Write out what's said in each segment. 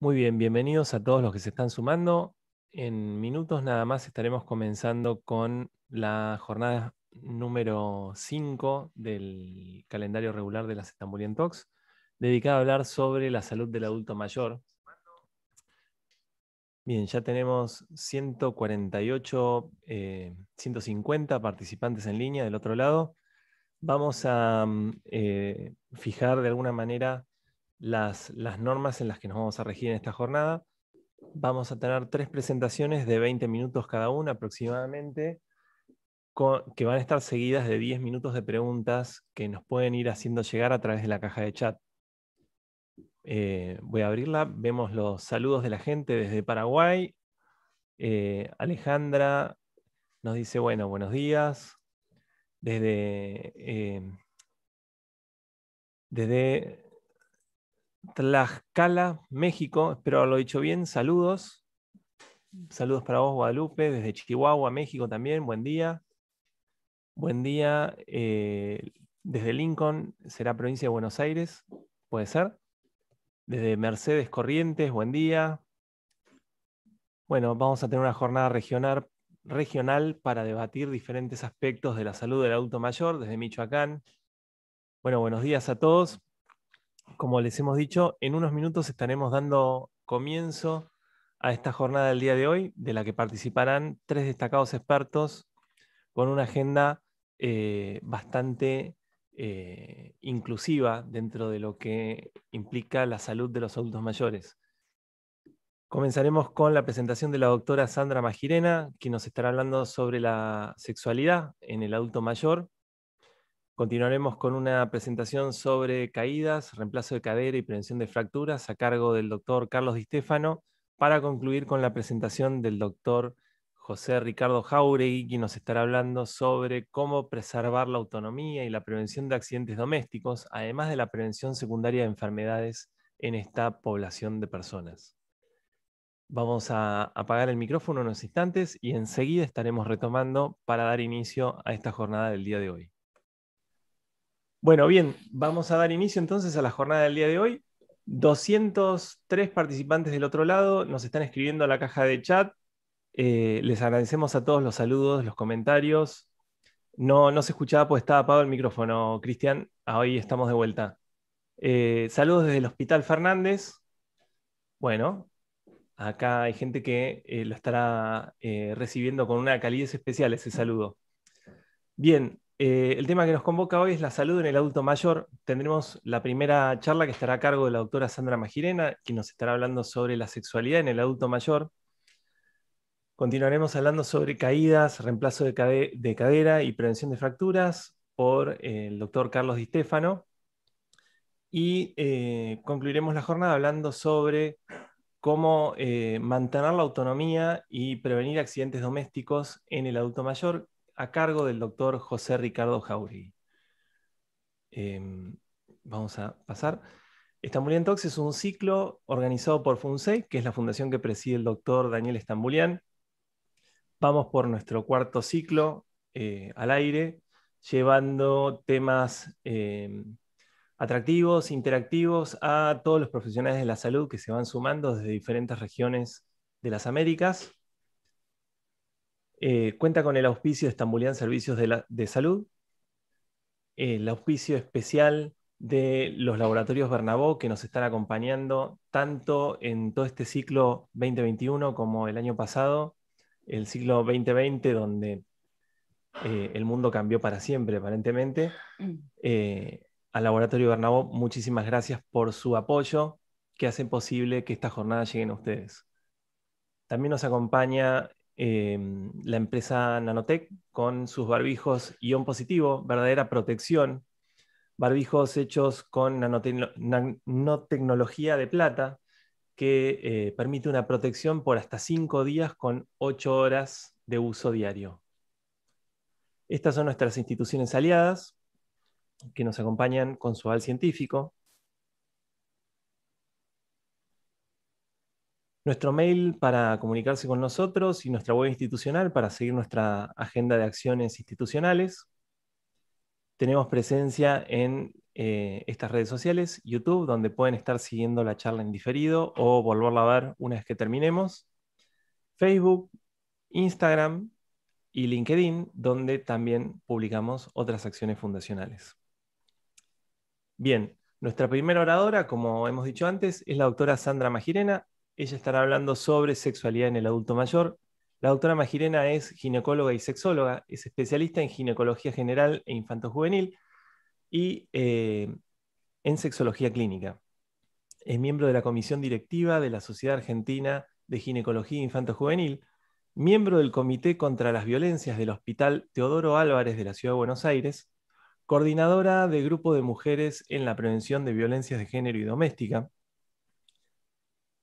Muy bien, bienvenidos a todos los que se están sumando. En minutos nada más estaremos comenzando con la jornada número 5 del calendario regular de las Stambulian Talks, dedicada a hablar sobre la salud del adulto mayor. Bien, ya tenemos 148, 150 participantes en línea del otro lado. Vamos a fijar de alguna manera las normas en las que nos vamos a regir en esta jornada. Vamos a tener 3 presentaciones de 20 minutos cada una aproximadamente, que van a estar seguidas de 10 minutos de preguntas que nos pueden ir haciendo llegar a través de la caja de chat. Voy a abrirla, vemos los saludos de la gente desde Paraguay. Alejandra nos dice, bueno, buenos días. Desde Tlaxcala, México, espero haberlo dicho bien, saludos. Saludos para vos, Guadalupe, desde Chihuahua, México también, buen día. Buen día, desde Lincoln, será provincia de Buenos Aires, puede ser. Desde Mercedes Corrientes, buen día. Bueno, vamos a tener una jornada regional para debatir diferentes aspectos de la salud del adulto mayor desde Michoacán. Bueno, buenos días a todos. Como les hemos dicho, en unos minutos estaremos dando comienzo a esta jornada del día de hoy, de la que participarán 3 destacados expertos con una agenda bastante inclusiva dentro de lo que implica la salud de los adultos mayores. Comenzaremos con la presentación de la doctora Sandra Magirena, quien nos estará hablando sobre la sexualidad en el adulto mayor. Continuaremos con una presentación sobre caídas, reemplazo de cadera y prevención de fracturas a cargo del doctor Carlos Di Stefano, para concluir con la presentación del doctor José Ricardo Jauregui, quien nos estará hablando sobre cómo preservar la autonomía y la prevención de accidentes domésticos, además de la prevención secundaria de enfermedades en esta población de personas. Vamos a apagar el micrófono unos instantes y enseguida estaremos retomando para dar inicio a esta jornada del día de hoy. Bueno, bien, vamos a dar inicio entonces a la jornada del día de hoy. 203 participantes del otro lado nos están escribiendo a la caja de chat. Les agradecemos a todos los saludos, los comentarios. No se escuchaba porque estaba apagado el micrófono, Cristian. Hoy estamos de vuelta. Saludos desde el Hospital Fernández. Bueno, acá hay gente que lo estará recibiendo con una calidez especial ese saludo. Bien, el tema que nos convoca hoy es la salud en el adulto mayor. Tendremos la primera charla que estará a cargo de la doctora Sandra Magirena, quien nos estará hablando sobre la sexualidad en el adulto mayor. Continuaremos hablando sobre caídas, reemplazo de cadera y prevención de fracturas por el doctor Carlos Di Stefano. Y concluiremos la jornada hablando sobre cómo mantener la autonomía y prevenir accidentes domésticos en el adulto mayor, a cargo del doctor José Ricardo Jauregui. Vamos a pasar. Stambulian Talks es un ciclo organizado por FUNSEI, que es la fundación que preside el doctor Daniel Stambulian. Vamos por nuestro cuarto ciclo al aire, llevando temas atractivos, interactivos a todos los profesionales de la salud que se van sumando desde diferentes regiones de las Américas. Cuenta con el auspicio de Stambulian Servicios de Salud, el auspicio especial de los laboratorios Bernabó, que nos están acompañando tanto en todo este ciclo 2021 como el año pasado, el ciclo 2020, donde el mundo cambió para siempre, aparentemente. Al laboratorio Bernabó, muchísimas gracias por su apoyo, que hace posible que esta jornada lleguen a ustedes. También nos acompaña la empresa Nanotech con sus barbijos ion positivo, verdadera protección. Barbijos hechos con nanotecnología de plata, que permite una protección por hasta 5 días con 8 horas de uso diario. Estas son nuestras instituciones aliadas que nos acompañan con su aval científico. Nuestro mail para comunicarse con nosotros y nuestra web institucional para seguir nuestra agenda de acciones institucionales. Tenemos presencia en estas redes sociales, YouTube, donde pueden estar siguiendo la charla en diferido o volverla a ver una vez que terminemos, Facebook, Instagram y LinkedIn, donde también publicamos otras acciones fundacionales. Bien, nuestra primera oradora, como hemos dicho antes, es la doctora Sandra Magirena. Ella estará hablando sobre sexualidad en el adulto mayor. La doctora Magirena es ginecóloga y sexóloga, es especialista en ginecología general e infantojuvenil y en sexología clínica. Es miembro de la comisión directiva de la Sociedad Argentina de Ginecología Infanto-Juvenil, miembro del Comité contra las Violencias del Hospital Teodoro Álvarez de la Ciudad de Buenos Aires, coordinadora de Grupo de Mujeres en la Prevención de Violencias de Género y Doméstica,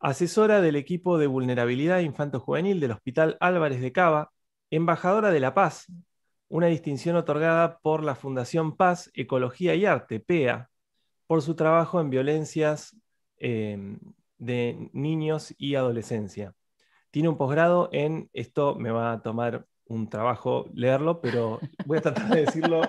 asesora del equipo de vulnerabilidad infanto-juvenil del Hospital Álvarez de Cava, embajadora de la Paz, una distinción otorgada por la Fundación Paz, Ecología y Arte, PEA, por su trabajo en violencias de niños y adolescencia. Tiene un posgrado en, esto me va a tomar un trabajo leerlo, pero voy a tratar de decirlo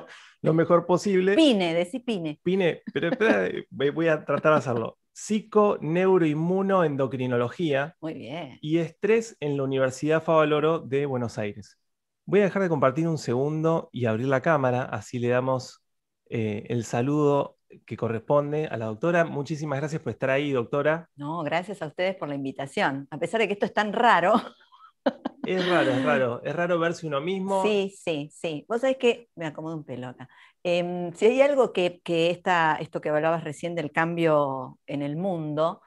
lo mejor posible. Pine, decí Pine. Pine, pero espera, voy a tratar de hacerlo. Psico-neuroinmunoendocrinología. Muy bien. Y estrés en la Universidad Favaloro de Buenos Aires. Voy a dejar de compartir un segundo y abrir la cámara, así le damos el saludo que corresponde a la doctora. Muchísimas gracias por estar ahí, doctora. No, gracias a ustedes por la invitación. A pesar de que esto es tan raro. Es raro verse uno mismo. Sí, sí, sí. Vos sabés que, me acomodo un pelo acá. Si hay algo que esto que hablabas recién del cambio en el mundo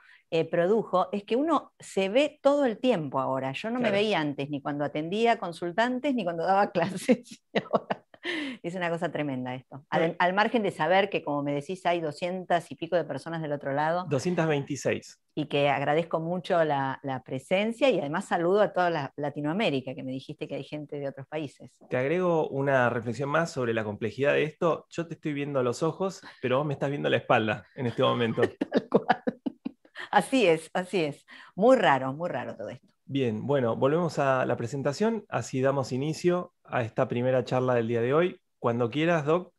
produjo, es que uno se ve todo el tiempo ahora. Yo no me Claro. veía antes, ni cuando atendía consultantes, ni cuando daba clases. Y ahora es una cosa tremenda esto. Al margen de saber que, como me decís, hay 200 y pico de personas del otro lado. 226. Y que agradezco mucho la presencia y además saludo a toda Latinoamérica, que me dijiste que hay gente de otros países. Te agrego una reflexión más sobre la complejidad de esto. Yo te estoy viendo a los ojos, pero vos me estás viendo a la espalda en este momento. Tal cual. Así es. Muy raro todo esto. Bien, bueno, volvemos a la presentación, así damos inicio a esta primera charla del día de hoy. Cuando quieras, Doc,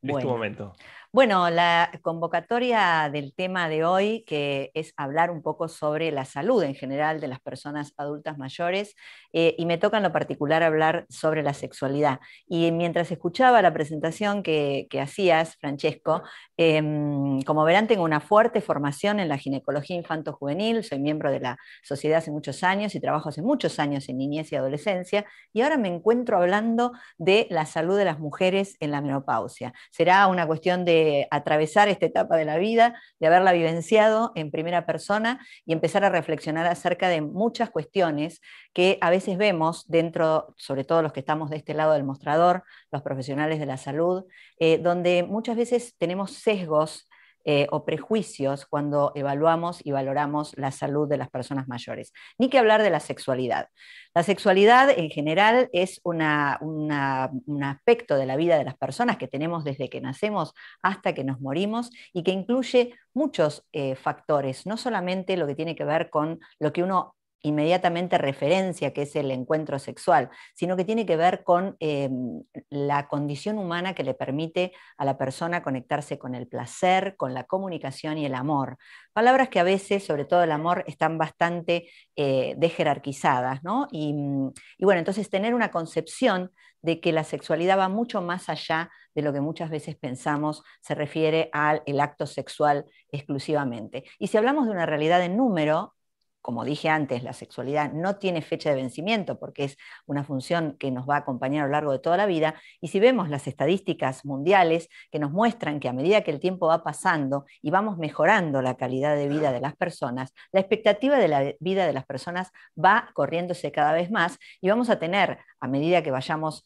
es tu momento. Bueno, la convocatoria del tema de hoy, que es hablar un poco sobre la salud en general de las personas adultas mayores, y me toca en lo particular hablar sobre la sexualidad. Y mientras escuchaba la presentación que hacías, Francesco, como verán, tengo una fuerte formación en la ginecología infanto-juvenil, soy miembro de la sociedad hace muchos años y trabajo hace muchos años en niñez y adolescencia, y ahora me encuentro hablando de la salud de las mujeres en la menopausia. Será una cuestión de atravesar esta etapa de la vida, de haberla vivenciado en primera persona y empezar a reflexionar acerca de muchas cuestiones que a veces vemos dentro, sobre todo los que estamos de este lado del mostrador, los profesionales de la salud, donde muchas veces tenemos sesgos o prejuicios cuando evaluamos y valoramos la salud de las personas mayores. Ni que hablar de la sexualidad. La sexualidad en general es un aspecto de la vida de las personas que tenemos desde que nacemos hasta que nos morimos y que incluye muchos factores, no solamente lo que tiene que ver con lo que uno inmediatamente referencia, que es el encuentro sexual, sino que tiene que ver con la condición humana que le permite a la persona conectarse con el placer, con la comunicación y el amor. Palabras que a veces, sobre todo el amor, están bastante desjerarquizadas, ¿no? Y bueno, entonces tener una concepción de que la sexualidad va mucho más allá de lo que muchas veces pensamos se refiere al acto sexual exclusivamente. Y si hablamos de una realidad en número, como dije antes, la sexualidad no tiene fecha de vencimiento porque es una función que nos va a acompañar a lo largo de toda la vida, y si vemos las estadísticas mundiales que nos muestran que a medida que el tiempo va pasando y vamos mejorando la calidad de vida de las personas, la expectativa de la vida de las personas va corriéndose cada vez más y vamos a tener, a medida que vayamos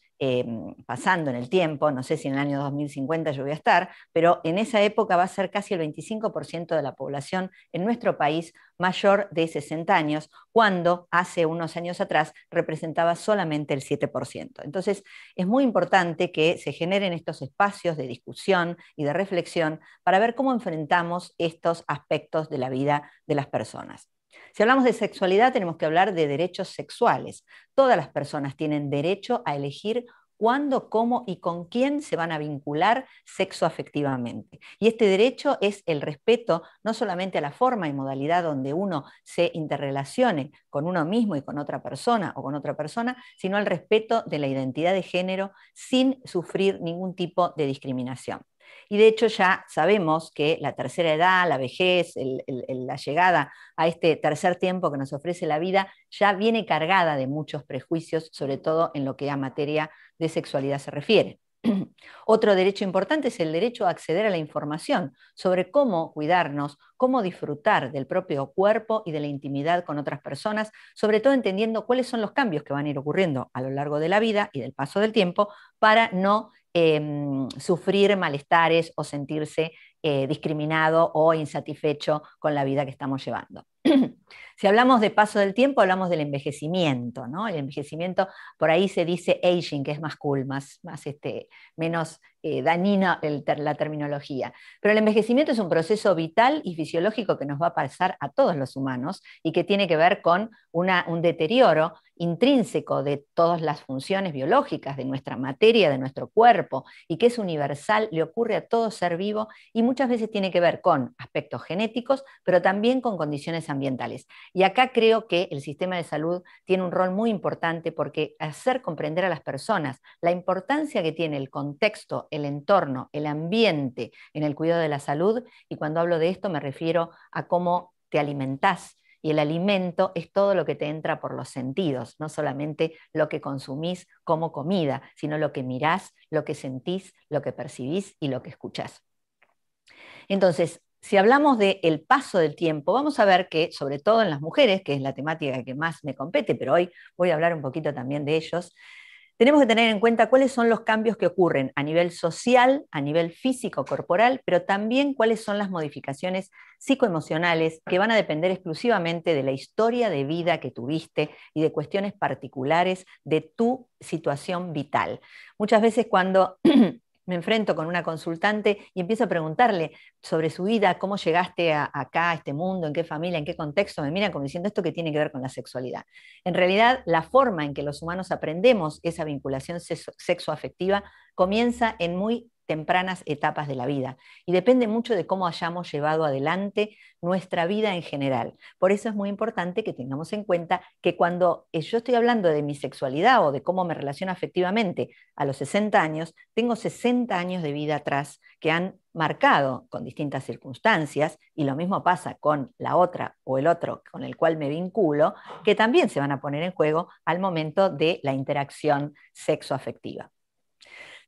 pasando en el tiempo, no sé si en el año 2050 yo voy a estar, pero en esa época va a ser casi el 25% de la población en nuestro país mayor de 60 años, cuando hace unos años atrás representaba solamente el 7%. Entonces, es muy importante que se generen estos espacios de discusión y de reflexión para ver cómo enfrentamos estos aspectos de la vida de las personas. Si hablamos de sexualidad, tenemos que hablar de derechos sexuales. Todas las personas tienen derecho a elegir cuándo, cómo y con quién se van a vincular sexoafectivamente. Y este derecho es el respeto no solamente a la forma y modalidad donde uno se interrelacione con uno mismo y con otra persona o con otra persona, sino al respeto de la identidad de género sin sufrir ningún tipo de discriminación. Y de hecho ya sabemos que la tercera edad, la vejez, la llegada a este tercer tiempo que nos ofrece la vida, ya viene cargada de muchos prejuicios, sobre todo en lo que a materia de sexualidad se refiere. Otro derecho importante es el derecho a acceder a la información sobre cómo cuidarnos, cómo disfrutar del propio cuerpo y de la intimidad con otras personas, sobre todo entendiendo cuáles son los cambios que van a ir ocurriendo a lo largo de la vida y del paso del tiempo para no sufrir malestares o sentirse discriminado o insatisfecho con la vida que estamos llevando. Si hablamos de paso del tiempo, hablamos del envejecimiento, ¿no? El envejecimiento, por ahí se dice aging, que es más cool, menos dañina la terminología. Pero el envejecimiento es un proceso vital y fisiológico que nos va a pasar a todos los humanos y que tiene que ver con un deterioro intrínseco de todas las funciones biológicas de nuestra materia, de nuestro cuerpo, y que es universal, le ocurre a todo ser vivo y muchas veces tiene que ver con aspectos genéticos, pero también con condiciones ambientales. Y acá creo que el sistema de salud tiene un rol muy importante porque hacer comprender a las personas la importancia que tiene el contexto, el entorno, el ambiente en el cuidado de la salud, y cuando hablo de esto me refiero a cómo te alimentás, y el alimento es todo lo que te entra por los sentidos, no solamente lo que consumís como comida, sino lo que mirás, lo que sentís, lo que percibís y lo que escuchás. Entonces, si hablamos del paso del tiempo, vamos a ver que, sobre todo en las mujeres, que es la temática que más me compete, pero hoy voy a hablar un poquito también de ellos, tenemos que tener en cuenta cuáles son los cambios que ocurren a nivel social, a nivel físico, corporal, pero también cuáles son las modificaciones psicoemocionales que van a depender exclusivamente de la historia de vida que tuviste y de cuestiones particulares de tu situación vital. Muchas veces cuando me enfrento con una consultante y empiezo a preguntarle sobre su vida, cómo llegaste acá, a este mundo, en qué familia, en qué contexto, me miran como diciendo esto que tiene que ver con la sexualidad. En realidad, la forma en que los humanos aprendemos esa vinculación sexoafectiva comienza en muy tempranas etapas de la vida y depende mucho de cómo hayamos llevado adelante nuestra vida en general. Por eso es muy importante que tengamos en cuenta que cuando yo estoy hablando de mi sexualidad o de cómo me relaciono afectivamente a los 60 años, tengo 60 años de vida atrás que han marcado con distintas circunstancias, y lo mismo pasa con la otra o el otro con el cual me vinculo, que también se van a poner en juego al momento de la interacción sexoafectiva.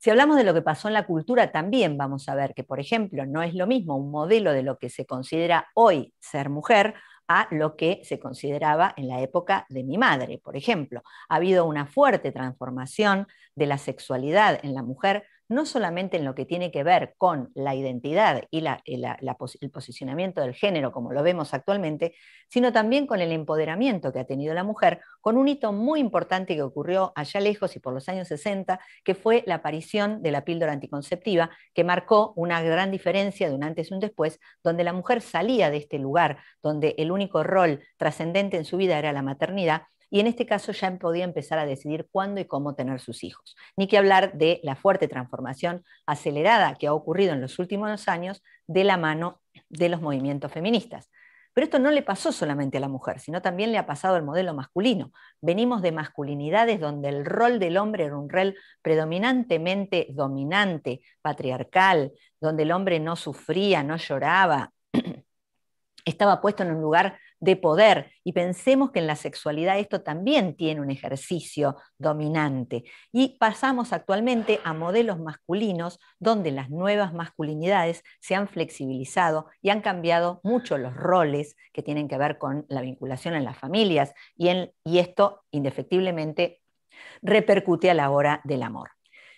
Si hablamos de lo que pasó en la cultura, también vamos a ver que, por ejemplo, no es lo mismo un modelo de lo que se considera hoy ser mujer a lo que se consideraba en la época de mi madre, por ejemplo. Ha habido una fuerte transformación de la sexualidad en la mujer, no solamente en lo que tiene que ver con la identidad y el posicionamiento del género como lo vemos actualmente, sino también con el empoderamiento que ha tenido la mujer, con un hito muy importante que ocurrió allá lejos y por los años 60, que fue la aparición de la píldora anticonceptiva, que marcó una gran diferencia de un antes y un después, donde la mujer salía de este lugar, donde el único rol trascendente en su vida era la maternidad, y en este caso ya podía empezar a decidir cuándo y cómo tener sus hijos. Ni que hablar de la fuerte transformación acelerada que ha ocurrido en los últimos años de la mano de los movimientos feministas. Pero esto no le pasó solamente a la mujer, sino también le ha pasado al modelo masculino. Venimos de masculinidades donde el rol del hombre era un rol predominantemente dominante, patriarcal, donde el hombre no sufría, no lloraba, estaba puesto en un lugar de poder, y pensemos que en la sexualidad esto también tiene un ejercicio dominante, y pasamos actualmente a modelos masculinos donde las nuevas masculinidades se han flexibilizado y han cambiado mucho los roles que tienen que ver con la vinculación en las familias, y esto indefectiblemente repercute a la hora del amor.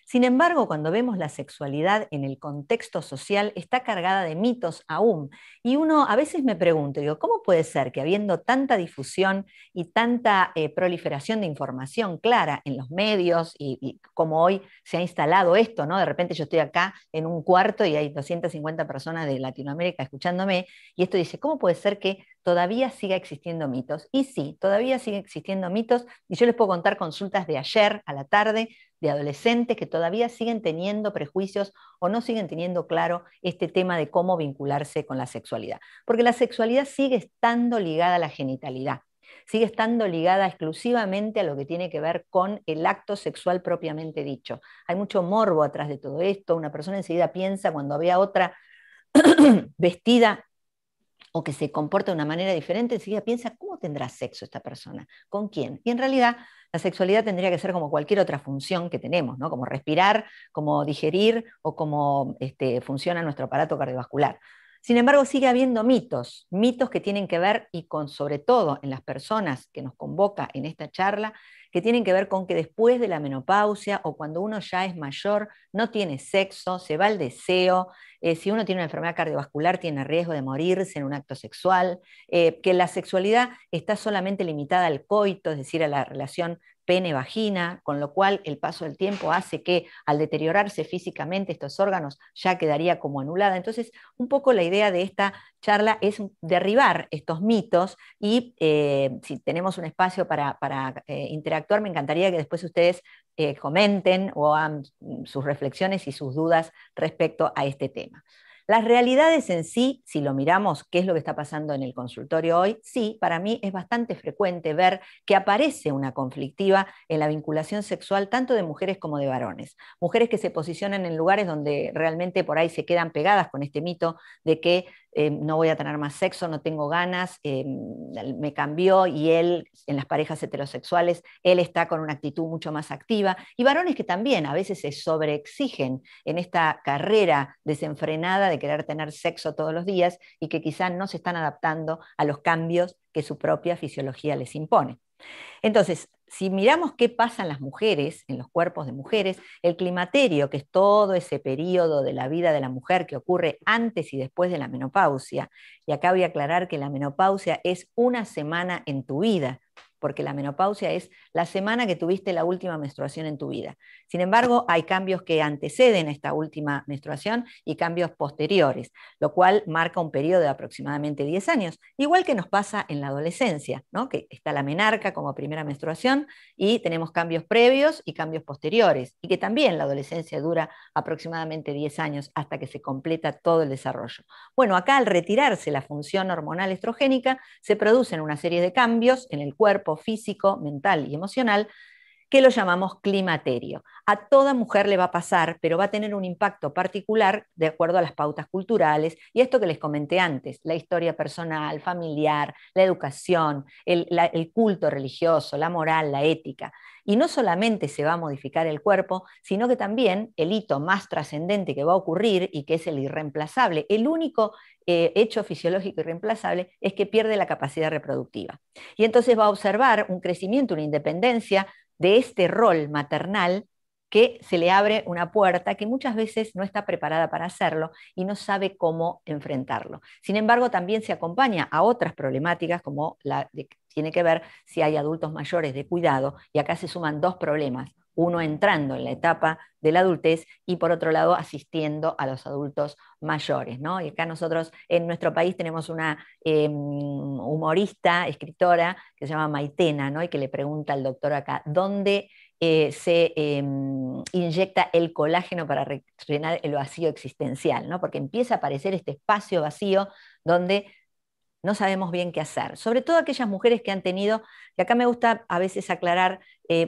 Sin embargo, cuando vemos la sexualidad en el contexto social, está cargada de mitos aún. Y uno a veces me pregunto, digo, ¿cómo puede ser que habiendo tanta difusión y tanta proliferación de información clara en los medios, y como hoy se ha instalado esto, ¿no? De repente yo estoy acá en un cuarto y hay 250 personas de Latinoamérica escuchándome, y esto dice, ¿cómo puede ser que todavía siga existiendo mitos? Y sí, todavía siguen existiendo mitos, y yo les puedo contar consultas de ayer a la tarde, de adolescentes que todavía siguen teniendo prejuicios o no siguen teniendo claro este tema de cómo vincularse con la sexualidad. Porque la sexualidad sigue estando ligada a la genitalidad, sigue estando ligada exclusivamente a lo que tiene que ver con el acto sexual propiamente dicho. Hay mucho morbo atrás de todo esto, una persona enseguida piensa cuando ve a otra vestida o que se comporta de una manera diferente, enseguida piensa, ¿cómo tendrá sexo esta persona? ¿Con quién? Y en realidad la sexualidad tendría que ser como cualquier otra función que tenemos, ¿no? Como respirar, como digerir o como funciona nuestro aparato cardiovascular. Sin embargo, sigue habiendo mitos, mitos que tienen que ver, y con sobre todo en las personas que nos convoca en esta charla, que tienen que ver con que después de la menopausia o cuando uno ya es mayor, no tiene sexo, se va el deseo, si uno tiene una enfermedad cardiovascular tiene riesgo de morirse en un acto sexual, que la sexualidad está solamente limitada al coito, es decir, a la relación pene-vagina, con lo cual el paso del tiempo hace que al deteriorarse físicamente estos órganos ya quedaría como anulada. Entonces, un poco la idea de esta charla es derribar estos mitos y si tenemos un espacio para interactuar, me encantaría que después ustedes comenten o hagan sus reflexiones y sus dudas respecto a este tema. Las realidades en sí, si lo miramos, qué es lo que está pasando en el consultorio hoy, sí, para mí es bastante frecuente ver que aparece una conflictiva en la vinculación sexual tanto de mujeres como de varones. Mujeres que se posicionan en lugares donde realmente por ahí se quedan pegadas con este mito de que no voy a tener más sexo, no tengo ganas, me cambió, y él, en las parejas heterosexuales, él está con una actitud mucho más activa, y varones que también a veces se sobreexigen en esta carrera desenfrenada de querer tener sexo todos los días y que quizá no se están adaptando a los cambios que su propia fisiología les impone. Entonces, si miramos qué pasa en las mujeres, en los cuerpos de mujeres, el climaterio, que es todo ese periodo de la vida de la mujer que ocurre antes y después de la menopausia, y acá voy a aclarar que la menopausia es una semana en tu vida, porque la menopausia es la semana que tuviste la última menstruación en tu vida. Sin embargo, hay cambios que anteceden a esta última menstruación y cambios posteriores, lo cual marca un periodo de aproximadamente 10 años, igual que nos pasa en la adolescencia, ¿no? Que está la menarca como primera menstruación y tenemos cambios previos y cambios posteriores, y que también la adolescencia dura aproximadamente 10 años hasta que se completa todo el desarrollo. Bueno, acá al retirarse la función hormonal estrogénica, se producen una serie de cambios en el cuerpo físico, mental y emocional, que lo llamamos climaterio. A toda mujer le va a pasar, pero va a tener un impacto particular de acuerdo a las pautas culturales, y esto que les comenté antes, la historia personal, familiar, la educación, el culto religioso, la moral, la ética. Y no solamente se va a modificar el cuerpo, sino que también el hito más trascendente que va a ocurrir, y que es el irreemplazable, el único hecho fisiológico irreemplazable, es que pierde la capacidad reproductiva. Y entonces va a observar un crecimiento, una independencia de este rol maternal, que se le abre una puerta que muchas veces no está preparada para hacerlo y no sabe cómo enfrentarlo. Sin embargo, también se acompaña a otras problemáticas, como la de, tiene que ver si hay adultos mayores de cuidado, y acá se suman dos problemas: uno entrando en la etapa de la adultez y por otro lado asistiendo a los adultos mayores, ¿no? Y acá nosotros en nuestro país tenemos una humorista, escritora, que se llama Maitena, ¿no? Y que le pregunta al doctor acá, ¿dónde se inyecta el colágeno para rellenar el vacío existencial, ¿no? Porque empieza a aparecer este espacio vacío donde no sabemos bien qué hacer. Sobre todo aquellas mujeres que han tenido, y acá me gusta a veces aclarar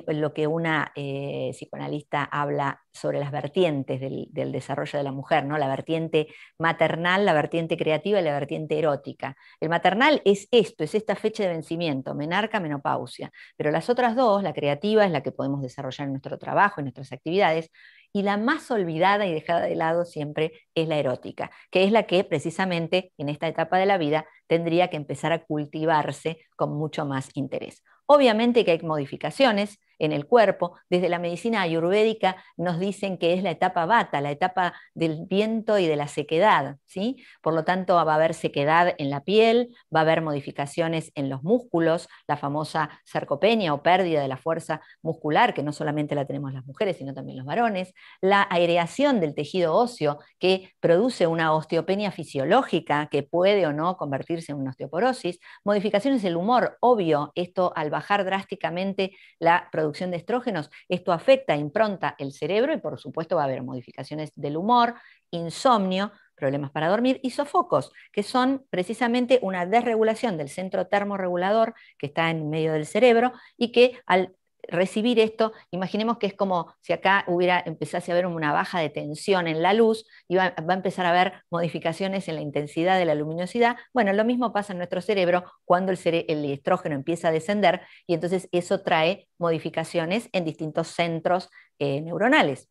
lo que una psicoanalista habla sobre las vertientes del desarrollo de la mujer, ¿no? La vertiente maternal, la vertiente creativa y la vertiente erótica. El maternal es esto, es esta fecha de vencimiento, menarca, menopausia, pero las otras dos, la creativa es la que podemos desarrollar en nuestro trabajo, en nuestras actividades, y la más olvidada y dejada de lado siempre es la erótica, que es la que precisamente en esta etapa de la vida tendría que empezar a cultivarse con mucho más interés. Obviamente que hay modificaciones en el cuerpo. Desde la medicina ayurvédica nos dicen que es la etapa vata, la etapa del viento y de la sequedad, ¿sí? Por lo tanto, va a haber sequedad en la piel, va a haber modificaciones en los músculos, la famosa sarcopenia o pérdida de la fuerza muscular, que no solamente la tenemos las mujeres, sino también los varones, la aireación del tejido óseo, que produce una osteopenia fisiológica que puede o no convertirse en una osteoporosis, modificaciones del humor, obvio, esto al bajar drásticamente la producción producción de estrógenos, esto afecta, impronta el cerebro y por supuesto va a haber modificaciones del humor, insomnio, problemas para dormir y sofocos, que son precisamente una desregulación del centro termorregulador que está en medio del cerebro y que al recibir esto, imaginemos que es como si acá empezase a haber una baja de tensión en la luz y va a empezar a haber modificaciones en la intensidad de la luminosidad. Bueno, lo mismo pasa en nuestro cerebro cuando el estrógeno empieza a descender y entonces eso trae modificaciones en distintos centros neuronales.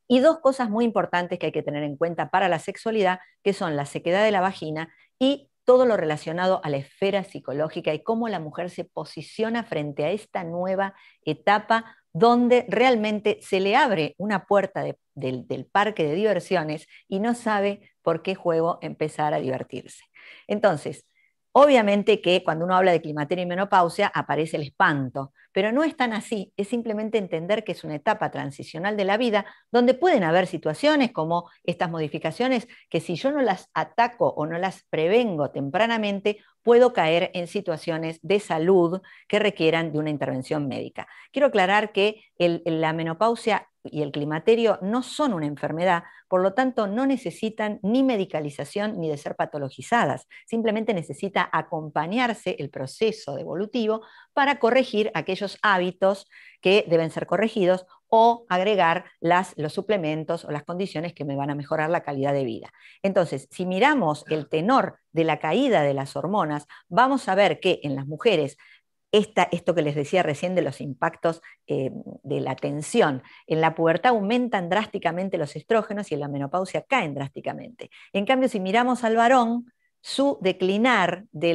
Y dos cosas muy importantes que hay que tener en cuenta para la sexualidad, que son la sequedad de la vagina y todo lo relacionado a la esfera psicológica y cómo la mujer se posiciona frente a esta nueva etapa donde realmente se le abre una puerta del parque de diversiones y no sabe por qué juego empezar a divertirse. Entonces, obviamente que cuando uno habla de climaterio y menopausia aparece el espanto, pero no es tan así, es simplemente entender que es una etapa transicional de la vida donde pueden haber situaciones como estas modificaciones que si yo no las ataco o no las prevengo tempranamente, puedo caer en situaciones de salud que requieran de una intervención médica. Quiero aclarar que la menopausia y el climaterio no son una enfermedad, por lo tanto no necesitan ni medicalización ni de ser patologizadas, simplemente necesita acompañarse el proceso evolutivo para corregir aquellos hábitos que deben ser corregidos o agregar los suplementos o las condiciones que me van a mejorar la calidad de vida. Entonces, si miramos el tenor de la caída de las hormonas, vamos a ver que en las mujeres esto que les decía recién de los impactos de la tensión. En la pubertad aumentan drásticamente los estrógenos y en la menopausia caen drásticamente. En cambio, si miramos al varón, su declinar de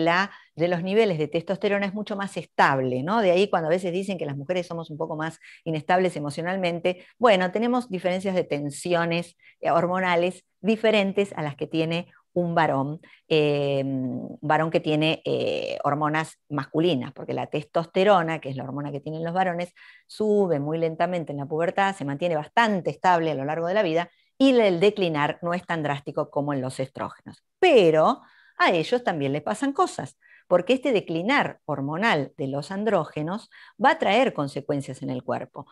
los niveles de testosterona es mucho más estable, ¿no? De ahí cuando a veces dicen que las mujeres somos un poco más inestables emocionalmente, bueno, tenemos diferencias de tensiones hormonales diferentes a las que tiene un varón que tiene hormonas masculinas, porque la testosterona, que es la hormona que tienen los varones, sube muy lentamente en la pubertad, se mantiene bastante estable a lo largo de la vida y el declinar no es tan drástico como en los estrógenos. Pero a ellos también les pasan cosas, porque este declinar hormonal de los andrógenos va a traer consecuencias en el cuerpo.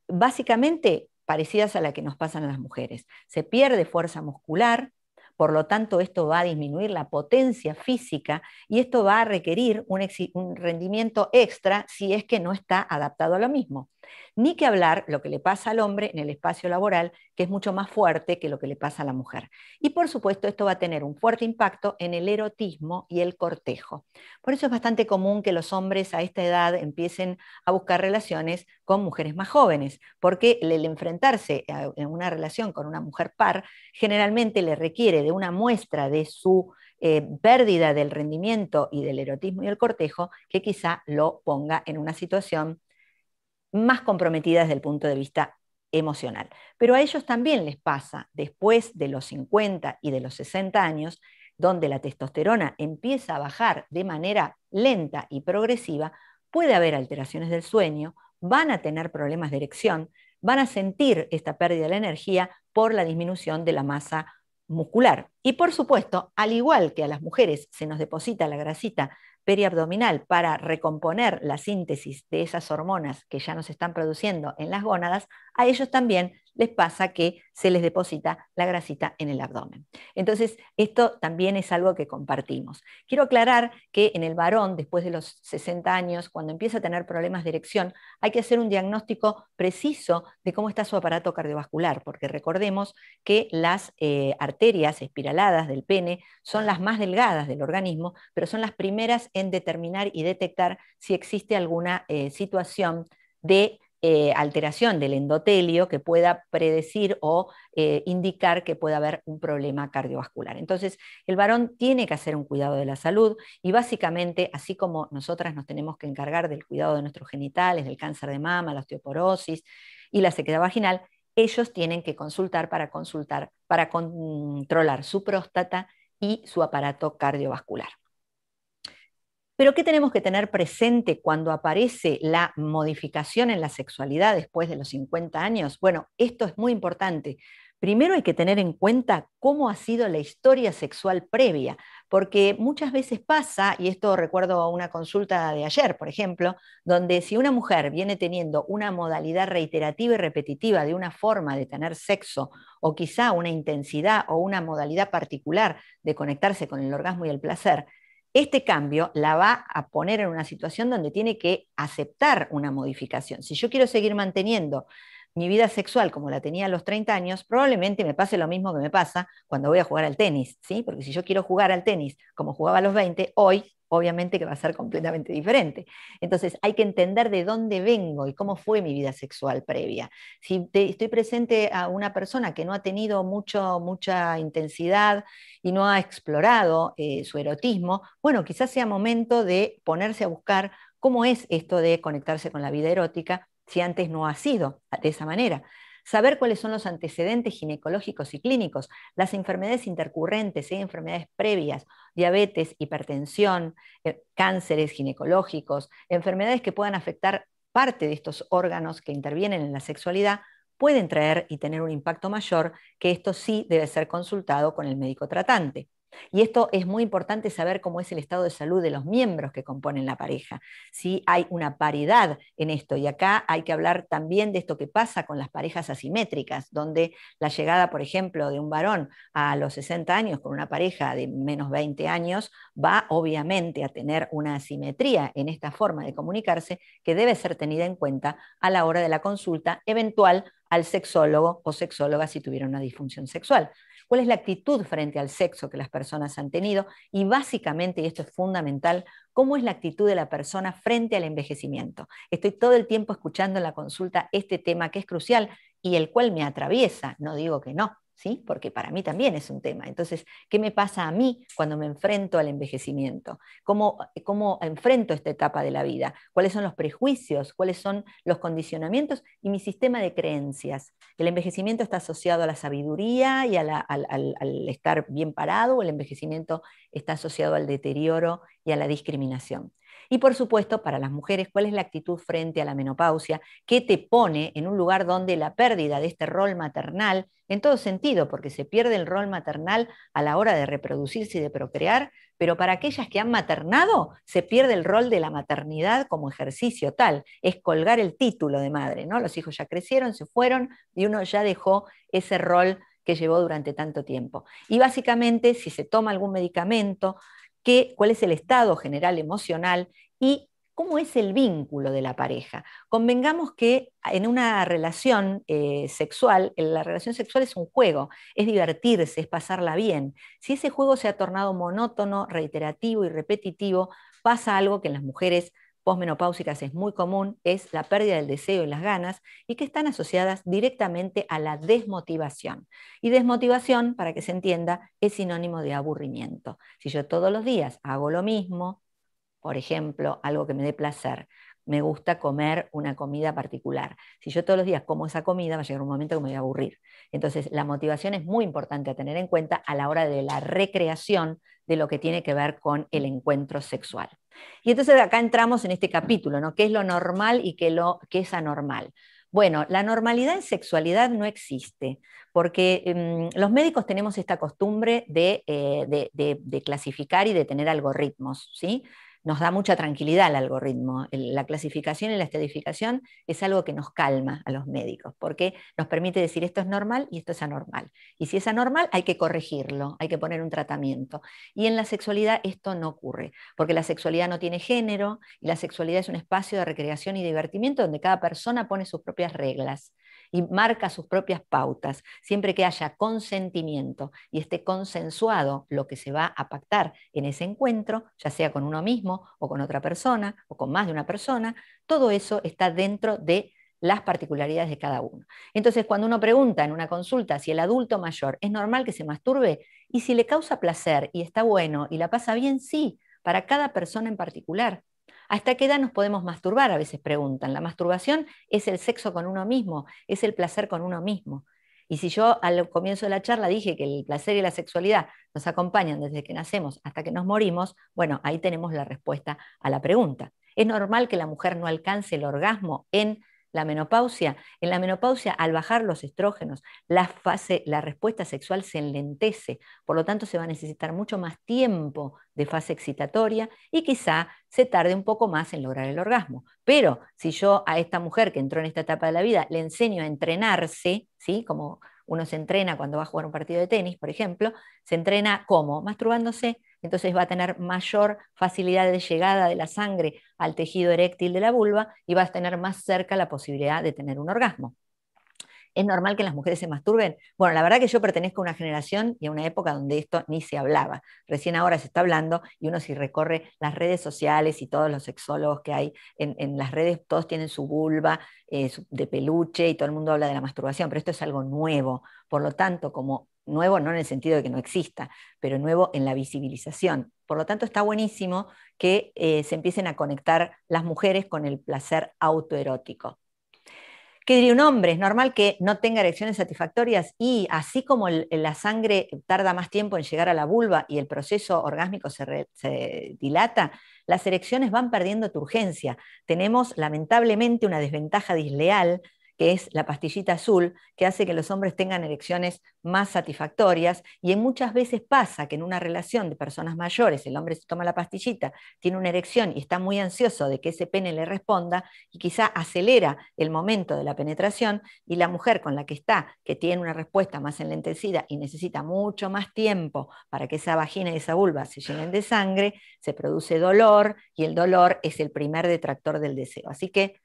Básicamente parecidas a las que nos pasan a las mujeres. Se pierde fuerza muscular, por lo tanto, esto va a disminuir la potencia física y esto va a requerir un rendimiento extra si es que no está adaptado a lo mismo. Ni que hablar lo que le pasa al hombre en el espacio laboral, que es mucho más fuerte que lo que le pasa a la mujer. Y por supuesto, esto va a tener un fuerte impacto en el erotismo y el cortejo. Por eso es bastante común que los hombres a esta edad empiecen a buscar relaciones con mujeres más jóvenes, porque el enfrentarse en una relación con una mujer par generalmente le requiere de una muestra de su pérdida del rendimiento y del erotismo y el cortejo que quizá lo ponga en una situación más comprometida desde el punto de vista emocional. Pero a ellos también les pasa, después de los 50 y de los 60 años, donde la testosterona empieza a bajar de manera lenta y progresiva, puede haber alteraciones del sueño, van a tener problemas de erección, van a sentir esta pérdida de la energía por la disminución de la masa muscular. Y por supuesto, al igual que a las mujeres se nos deposita la grasita periabdominal para recomponer la síntesis de esas hormonas que ya no se están produciendo en las gónadas, a ellos también les pasa que se les deposita la grasita en el abdomen. Entonces, esto también es algo que compartimos. Quiero aclarar que en el varón, después de los 60 años, cuando empieza a tener problemas de erección, hay que hacer un diagnóstico preciso de cómo está su aparato cardiovascular, porque recordemos que las arterias espiraladas del pene son las más delgadas del organismo, pero son las primeras en determinar y detectar si existe alguna situación de alteración del endotelio que pueda predecir o indicar que pueda haber un problema cardiovascular. Entonces, el varón tiene que hacer un cuidado de la salud y básicamente, así como nosotras nos tenemos que encargar del cuidado de nuestros genitales, del cáncer de mama, la osteoporosis y la sequedad vaginal, ellos tienen que consultar para controlar su próstata y su aparato cardiovascular. Pero ¿qué tenemos que tener presente cuando aparece la modificación en la sexualidad después de los 50 años? Bueno, esto es muy importante, Primero hay que tener en cuenta cómo ha sido la historia sexual previa, porque muchas veces pasa, y esto recuerdo una consulta de ayer, por ejemplo, donde si una mujer viene teniendo una modalidad reiterativa y repetitiva de una forma de tener sexo, o quizá una intensidad o una modalidad particular de conectarse con el orgasmo y el placer, este cambio la va a poner en una situación donde tiene que aceptar una modificación. Si yo quiero seguir manteniendo mi vida sexual como la tenía a los 30 años, probablemente me pase lo mismo que me pasa cuando voy a jugar al tenis, ¿sí? Porque si yo quiero jugar al tenis como jugaba a los 20, hoy obviamente que va a ser completamente diferente. Entonces hay que entender de dónde vengo y cómo fue mi vida sexual previa. Si estoy presente a una persona que no ha tenido mucha intensidad y no ha explorado su erotismo, bueno, quizás sea momento de ponerse a buscar cómo es esto de conectarse con la vida erótica si antes no ha sido de esa manera. Saber cuáles son los antecedentes ginecológicos y clínicos, las enfermedades intercurrentes, hay enfermedades previas, diabetes, hipertensión, cánceres ginecológicos, enfermedades que puedan afectar parte de estos órganos que intervienen en la sexualidad, pueden traer y tener un impacto mayor, que esto sí debe ser consultado con el médico tratante. Y esto es muy importante saber cómo es el estado de salud de los miembros que componen la pareja, si hay una paridad en esto. Y acá hay que hablar también de esto que pasa con las parejas asimétricas, donde la llegada, por ejemplo, de un varón a los 60 años con una pareja de menos 20 años va obviamente a tener una asimetría en esta forma de comunicarse que debe ser tenida en cuenta a la hora de la consulta eventual al sexólogo o sexóloga si tuvieron una disfunción sexual. ¿Cuál es la actitud frente al sexo que las personas han tenido? Y básicamente, y esto es fundamental, ¿cómo es la actitud de la persona frente al envejecimiento? Estoy todo el tiempo escuchando en la consulta este tema que es crucial y el cual me atraviesa, no digo que no, ¿sí? Porque para mí también es un tema. Entonces, ¿qué me pasa a mí cuando me enfrento al envejecimiento? ¿Cómo enfrento esta etapa de la vida? ¿Cuáles son los prejuicios? ¿Cuáles son los condicionamientos? Y mi sistema de creencias. ¿El envejecimiento está asociado a la sabiduría y al estar bien parado, o el envejecimiento está asociado al deterioro y a la discriminación? Y por supuesto, para las mujeres, ¿cuál es la actitud frente a la menopausia? ¿Qué te pone en un lugar donde la pérdida de este rol maternal, en todo sentido, porque se pierde el rol maternal a la hora de reproducirse y de procrear, pero para aquellas que han maternado, se pierde el rol de la maternidad como ejercicio tal, es colgar el título de madre, ¿no? Los hijos ya crecieron, se fueron y uno ya dejó ese rol que llevó durante tanto tiempo. Y básicamente, si se toma algún medicamento, cuál es el estado general emocional y cómo es el vínculo de la pareja. Convengamos que en una relación sexual, la relación sexual es un juego, es divertirse, es pasarla bien. Si ese juego se ha tornado monótono, reiterativo y repetitivo, pasa algo que en las mujeres posmenopáusicas es muy común, es la pérdida del deseo y las ganas, y que están asociadas directamente a la desmotivación. Y desmotivación, para que se entienda, es sinónimo de aburrimiento. Si yo todos los días hago lo mismo, por ejemplo, algo que me dé placer, me gusta comer una comida particular. Si yo todos los días como esa comida, va a llegar un momento que me voy a aburrir. Entonces, la motivación es muy importante a tener en cuenta a la hora de la recreación de lo que tiene que ver con el encuentro sexual. Y entonces acá entramos en este capítulo, ¿no? ¿Qué es lo normal y qué es anormal? Bueno, la normalidad en sexualidad no existe, porque los médicos tenemos esta costumbre de clasificar y de tener algoritmos, ¿sí? Nos da mucha tranquilidad el algoritmo. La clasificación y la estadificación es algo que nos calma a los médicos, porque nos permite decir esto es normal y esto es anormal. Y si es anormal, hay que corregirlo, hay que poner un tratamiento. Y en la sexualidad esto no ocurre, porque la sexualidad no tiene género y la sexualidad es un espacio de recreación y divertimiento donde cada persona pone sus propias reglas y marca sus propias pautas, siempre que haya consentimiento y esté consensuado lo que se va a pactar en ese encuentro, ya sea con uno mismo o con otra persona o con más de una persona, todo eso está dentro de las particularidades de cada uno. Entonces, cuando uno pregunta en una consulta si el adulto mayor es normal que se masturbe y si le causa placer y está bueno y la pasa bien, sí, para cada persona en particular. ¿Hasta qué edad nos podemos masturbar? A veces preguntan. La masturbación es el sexo con uno mismo, es el placer con uno mismo. Y si yo al comienzo de la charla dije que el placer y la sexualidad nos acompañan desde que nacemos hasta que nos morimos, bueno, ahí tenemos la respuesta a la pregunta. ¿Es normal que la mujer no alcance el orgasmo en la menopausia. En la menopausia, al bajar los estrógenos, la respuesta sexual se enlentece, por lo tanto se va a necesitar mucho más tiempo de fase excitatoria y quizá se tarde un poco más en lograr el orgasmo. Pero si yo a esta mujer que entró en esta etapa de la vida le enseño a entrenarse, ¿sí? Como uno se entrena cuando va a jugar un partido de tenis, por ejemplo, se entrena ¿cómo? Masturbándose, entonces va a tener mayor facilidad de llegada de la sangre al tejido eréctil de la vulva y va a tener más cerca la posibilidad de tener un orgasmo. ¿Es normal que las mujeres se masturben? Bueno, la verdad que yo pertenezco a una generación y a una época donde esto ni se hablaba. Recién ahora se está hablando y uno si recorre las redes sociales y todos los sexólogos que hay en las redes, todos tienen su vulva de peluche y todo el mundo habla de la masturbación, pero esto es algo nuevo. Por lo tanto, como nuevo no en el sentido de que no exista, pero nuevo en la visibilización. Por lo tanto, está buenísimo que se empiecen a conectar las mujeres con el placer autoerótico. ¿Qué diría un hombre? Es normal que no tenga erecciones satisfactorias y así como la sangre tarda más tiempo en llegar a la vulva y el proceso orgásmico se dilata, las erecciones van perdiendo turgencia. Tenemos lamentablemente una desventaja disleal que es la pastillita azul, que hace que los hombres tengan erecciones más satisfactorias, y muchas veces pasa que en una relación de personas mayores, el hombre se toma la pastillita, tiene una erección y está muy ansioso de que ese pene le responda, y quizá acelera el momento de la penetración, y la mujer con la que está, que tiene una respuesta más enlentecida y necesita mucho más tiempo para que esa vagina y esa vulva se llenen de sangre, se produce dolor, y el dolor es el primer detractor del deseo. Así que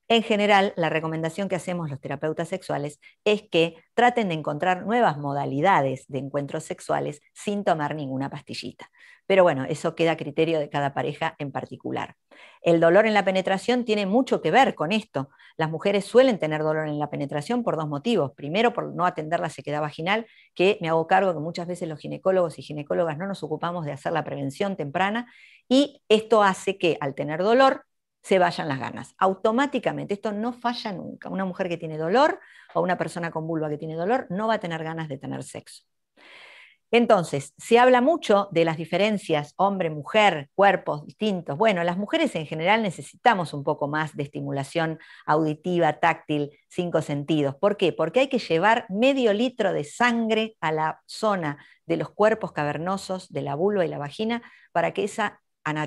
en general, la recomendación que hacemos los terapeutas sexuales es que traten de encontrar nuevas modalidades de encuentros sexuales sin tomar ninguna pastillita. Pero bueno, eso queda a criterio de cada pareja en particular. El dolor en la penetración tiene mucho que ver con esto. Las mujeres suelen tener dolor en la penetración por dos motivos. Primero, por no atender la sequedad vaginal, que me hago cargo que muchas veces los ginecólogos y ginecólogas no nos ocupamos de hacer la prevención temprana, y esto hace que al tener dolor se vayan las ganas. Automáticamente, esto no falla nunca. Una mujer que tiene dolor o una persona con vulva que tiene dolor no va a tener ganas de tener sexo. Entonces, se habla mucho de las diferencias hombre-mujer, cuerpos distintos. Bueno, las mujeres en general necesitamos un poco más de estimulación auditiva, táctil, cinco sentidos. ¿Por qué? Porque hay que llevar medio litro de sangre a la zona de los cuerpos cavernosos de la vulva y la vagina para que esa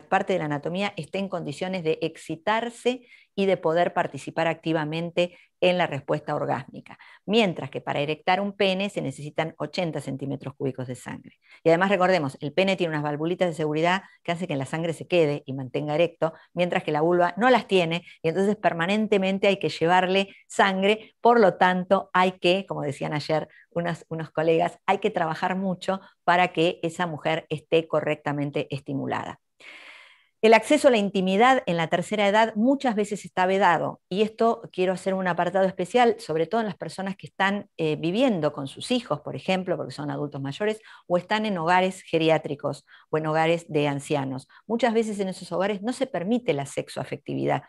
parte de la anatomía esté en condiciones de excitarse y de poder participar activamente en la respuesta orgásmica. Mientras que para erectar un pene se necesitan 80 centímetros cúbicos de sangre. Y además recordemos, el pene tiene unas valvulitas de seguridad que hacen que la sangre se quede y mantenga erecto, mientras que la vulva no las tiene, y entonces permanentemente hay que llevarle sangre. Por lo tanto, hay que, como decían ayer unos colegas, hay que trabajar mucho para que esa mujer esté correctamente estimulada. El acceso a la intimidad en la tercera edad muchas veces está vedado, y esto quiero hacer un apartado especial, sobre todo en las personas que están viviendo con sus hijos, por ejemplo, porque son adultos mayores, o están en hogares geriátricos o en hogares de ancianos. Muchas veces en esos hogares no se permite la sexoafectividad.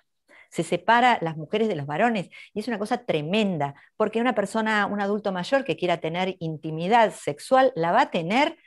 Se separa las mujeres de los varones, y es una cosa tremenda, porque una persona, un adulto mayor que quiera tener intimidad sexual, la va a tener.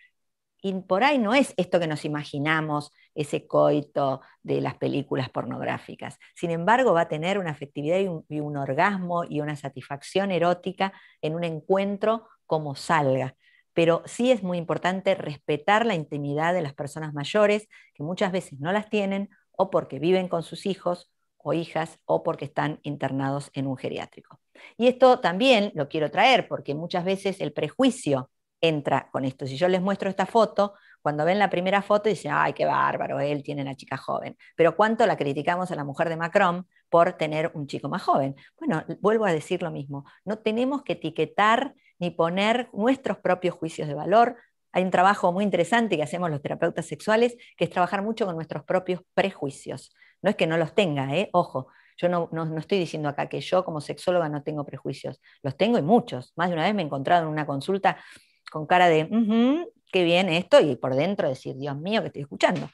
Y por ahí no es esto que nos imaginamos, ese coito de las películas pornográficas. Sin embargo, va a tener una afectividad y un orgasmo y una satisfacción erótica en un encuentro como salga. Pero sí es muy importante respetar la intimidad de las personas mayores, que muchas veces no las tienen, o porque viven con sus hijos o hijas, o porque están internados en un geriátrico. Y esto también lo quiero traer, porque muchas veces el prejuicio entra con esto. Si yo les muestro esta foto, cuando ven la primera foto dicen, ay, qué bárbaro, él tiene la chica joven. Pero ¿cuánto la criticamos a la mujer de Macron por tener un chico más joven? Bueno, vuelvo a decir lo mismo. No tenemos que etiquetar ni poner nuestros propios juicios de valor. Hay un trabajo muy interesante que hacemos los terapeutas sexuales, que es trabajar mucho con nuestros propios prejuicios. No es que no los tenga, ojo. Yo no estoy diciendo acá que yo como sexóloga no tengo prejuicios. Los tengo y muchos. Más de una vez me he encontrado en una consulta con cara de, qué bien esto, y por dentro decir, Dios mío, que estoy escuchando.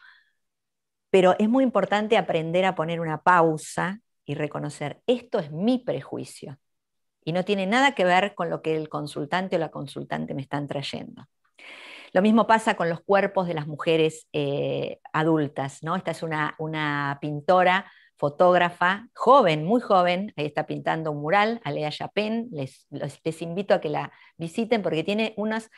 Pero es muy importante aprender a poner una pausa y reconocer, esto es mi prejuicio, y no tiene nada que ver con lo que el consultante o la consultante me están trayendo. Lo mismo pasa con los cuerpos de las mujeres adultas, ¿no? Esta es una pintora, fotógrafa, joven, muy joven, ahí está pintando un mural, Alea Chapin, les invito a que la visiten porque tiene unas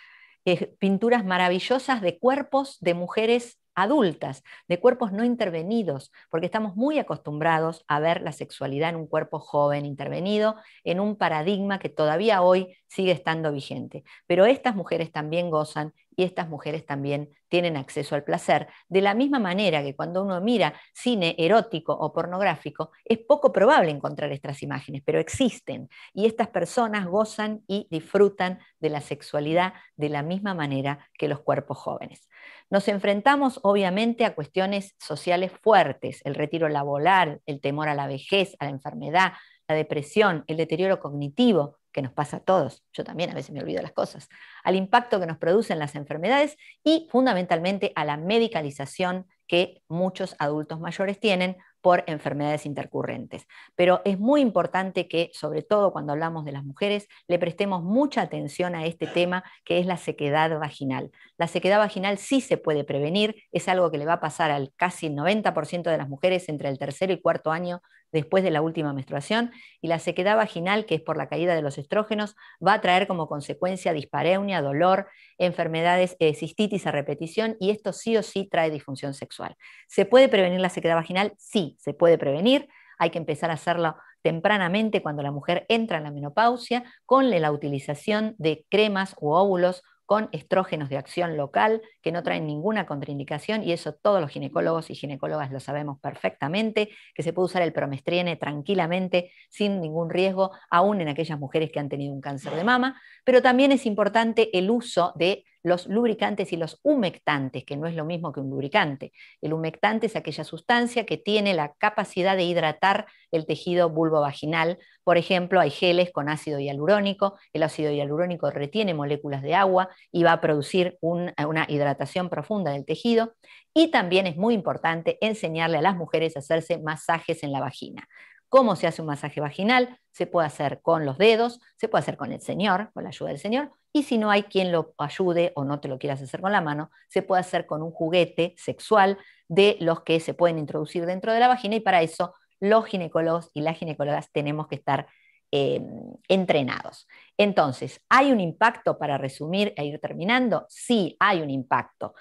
pinturas maravillosas de cuerpos de mujeres adultas, de cuerpos no intervenidos, porque estamos muy acostumbrados a ver la sexualidad en un cuerpo joven intervenido, en un paradigma que todavía hoy sigue estando vigente. Pero estas mujeres también gozan y estas mujeres también tienen acceso al placer, de la misma manera que cuando uno mira cine erótico o pornográfico, es poco probable encontrar estas imágenes, pero existen, y estas personas gozan y disfrutan de la sexualidad de la misma manera que los cuerpos jóvenes. Nos enfrentamos obviamente a cuestiones sociales fuertes, el retiro laboral, el temor a la vejez, a la enfermedad, la depresión, el deterioro cognitivo, que nos pasa a todos, yo también a veces me olvido las cosas, al impacto que nos producen las enfermedades y fundamentalmente a la medicalización que muchos adultos mayores tienen por enfermedades intercurrentes. Pero es muy importante que, sobre todo cuando hablamos de las mujeres, le prestemos mucha atención a este tema que es la sequedad vaginal. La sequedad vaginal sí se puede prevenir, es algo que le va a pasar al casi 90% de las mujeres entre el tercer y cuarto año después de la última menstruación, y la sequedad vaginal, que es por la caída de los estrógenos, va a traer como consecuencia dispareunia, dolor, enfermedades, cistitis a repetición, y esto sí o sí trae disfunción sexual. ¿Se puede prevenir la sequedad vaginal? Sí, se puede prevenir. Hay que empezar a hacerlo tempranamente cuando la mujer entra en la menopausia, con la utilización de cremas u óvulos con estrógenos de acción local que no traen ninguna contraindicación, y eso todos los ginecólogos y ginecólogas lo sabemos perfectamente, que se puede usar el promestriene tranquilamente sin ningún riesgo, aún en aquellas mujeres que han tenido un cáncer de mama. Pero también es importante el uso de los lubricantes y los humectantes, que no es lo mismo que un lubricante. El humectante es aquella sustancia que tiene la capacidad de hidratar el tejido vulvovaginal. Por ejemplo, hay geles con ácido hialurónico, el ácido hialurónico retiene moléculas de agua y va a producir una hidratación profunda del tejido. Y también es muy importante enseñarle a las mujeres a hacerse masajes en la vagina. ¿Cómo se hace un masaje vaginal? Se puede hacer con los dedos, se puede hacer con el señor, con la ayuda del señor, y si no hay quien lo ayude o no te lo quieras hacer con la mano, se puede hacer con un juguete sexual de los que se pueden introducir dentro de la vagina, y para eso los ginecólogos y las ginecólogas tenemos que estar entrenados. Entonces, ¿hay un impacto, para resumir e ir terminando? Sí, hay un impacto